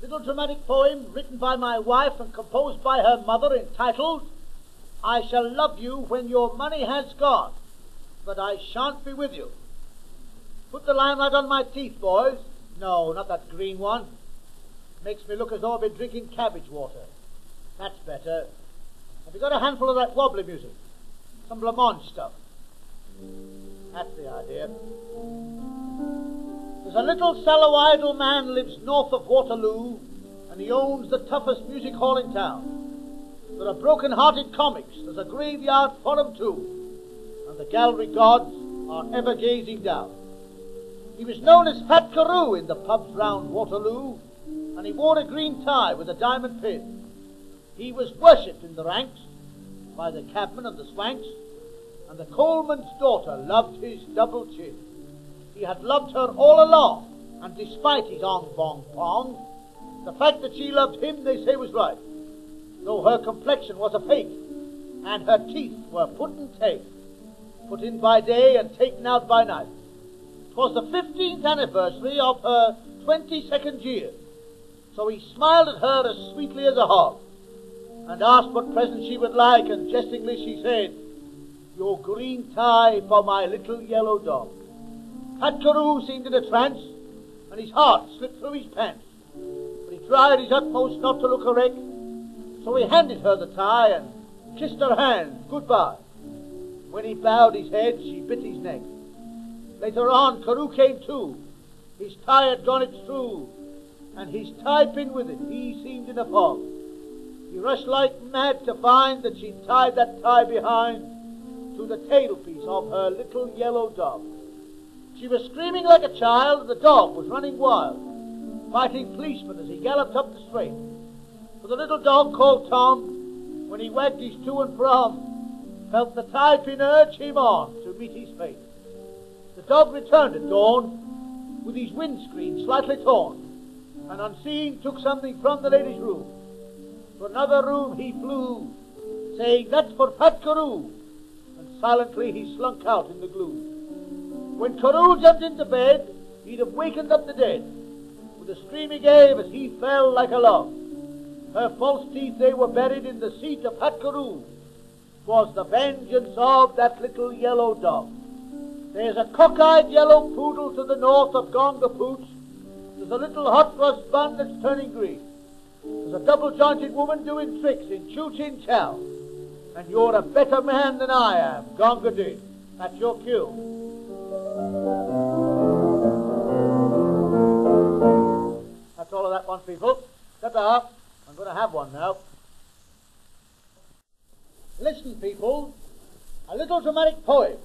little dramatic poem written by my wife and composed by her mother, entitled, I Shall Love You When Your Money Has Gone, But I Shan't Be With You. Put the limelight on my teeth, boys. No, not that green one. Makes me look as though I've been drinking cabbage water. That's better. Have you got a handful of that wobbly music? Some blancmange stuff. That's the idea. There's a little sallow-idle man lives north of Waterloo, and he owns the toughest music hall in town. There are broken-hearted comics. There's a graveyard for 'em too, and the gallery gods are ever gazing down. He was known as Fred Karno in the pubs round Waterloo, and he wore a green tie with a diamond pin. He was worshipped in the ranks by the cabmen and the swanks, and the coalman's daughter loved his double chin. He had loved her all along, and despite his ong-bong-pong, the fact that she loved him, they say, was right, though her complexion was a fake, and her teeth were put and take, put in by day and taken out by night. 'Twas the 15th anniversary of her 22nd year, so he smiled at her as sweetly as a hog, and asked what present she would like, and jestingly she said, your green tie for my little yellow dog. Fred Karno seemed in a trance, and his heart slipped through his pants, but he tried his utmost not to look a wreck, so he handed her the tie and kissed her hand goodbye. When he bowed his head, she bit his neck. Later on, Karno came to. His tie had gone its true, and his tie pin with it. He seemed in a fog. He rushed like mad to find that she'd tied that tie behind to the tailpiece of her little yellow dog. She was screaming like a child, and the dog was running wild, fighting policemen as he galloped up the straight. For the little dog called Tom, when he wagged his to and from, felt the tie pin urge him on to meet his fate. The dog returned at dawn, with his windscreen slightly torn, and unseen took something from the lady's room. To another room he flew, saying, that's for Fred Karno, and silently he slunk out in the gloom. When Karno jumped into bed, he'd have wakened up the dead, with a scream he gave as he fell like a log. Her false teeth, they were buried in the seat of Fred Karno. 'Twas the vengeance of that little yellow dog. There's a cockeyed yellow poodle to the north of Gonga Pooch. There's a little hot rust bun that's turning green. There's a double-jointed woman doing tricks in Choo Chin Chow. And you're a better man than I am, Gonga Din. That's your cue. That's all of that one, people. Ta-ta. I'm going to have one now. Listen, people. A little dramatic poem.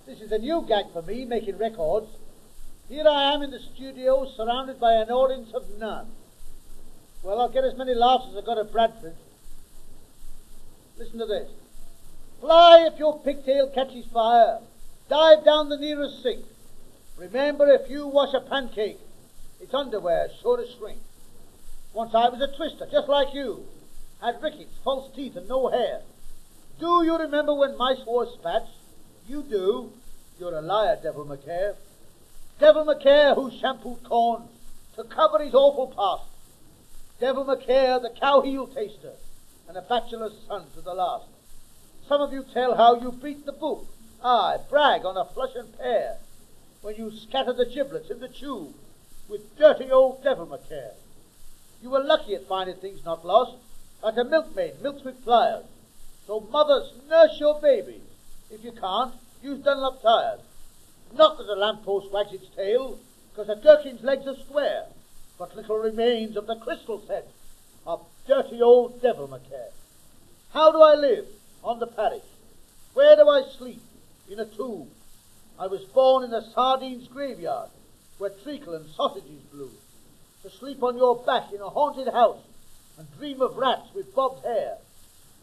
This is a new gag for me, making records. Here I am in the studio, surrounded by an audience of none. Well, I'll get as many laughs as I got at Bradford. Listen to this. Fly if your pigtail catches fire. Dive down the nearest sink. Remember, if you wash a pancake, its underwear is sure to shrink. Once I was a twister, just like you. Had rickets, false teeth, and no hair. Do you remember when mice wore spats? You do. You're a liar, Devil McCare. Devil McCare who shampooed corn to cover his awful past. Devil McCare, the cow heel taster, and a bachelor's son to the last. Some of you tell how you beat the book. Aye, brag on a flush and pear, when you scatter the giblets in the tube with dirty old Devil McCare. You were lucky at finding things not lost, like a milkmaid milks with pliers. So mothers, nurse your babies. If you can't, use Dunlop tires. Not that a lamppost wags its tail, because a gherkin's legs are square, but little remains of the crystal set of dirty old Devil McCare. How do I live? On the parish. Where do I sleep? In a tomb. I was born in a sardines graveyard, where treacle and sausages blew. To sleep on your back in a haunted house, and dream of rats with bobbed hair,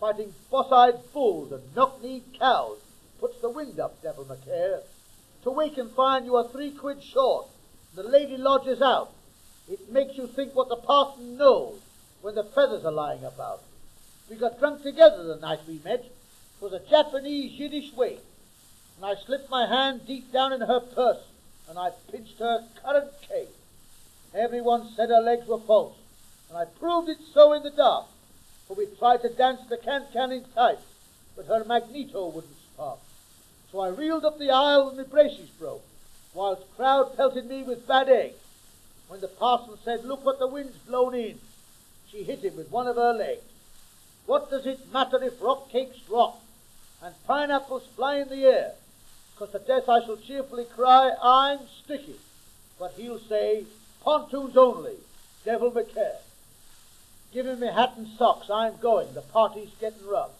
fighting boss-eyed bulls and knock-kneed cows, puts the wind up, Devil McCare. To wake and find you are 3 quid short, the lady lodges out. It makes you think what the parson knows when the feathers are lying about. We got drunk together the night we met. 'Twas a Japanese Yiddish wake, and I slipped my hand deep down in her purse, and I pinched her currant cake. Everyone said her legs were false, And I proved it so in the dark, for we tried to dance the can-can in tight, but her magneto wouldn't spark. So I reeled up the aisle and my braces broke, whilst crowd pelted me with bad egg. When the parson said, "Look what the wind's blown in," she hit him with one of her legs. What does it matter if rock cakes drop and pineapples fly in the air? 'Cause to death I shall cheerfully cry, "I'm sticking." But he'll say, "Pontoons only, devil may care. Give him me hat and socks, I'm going, the party's getting rough."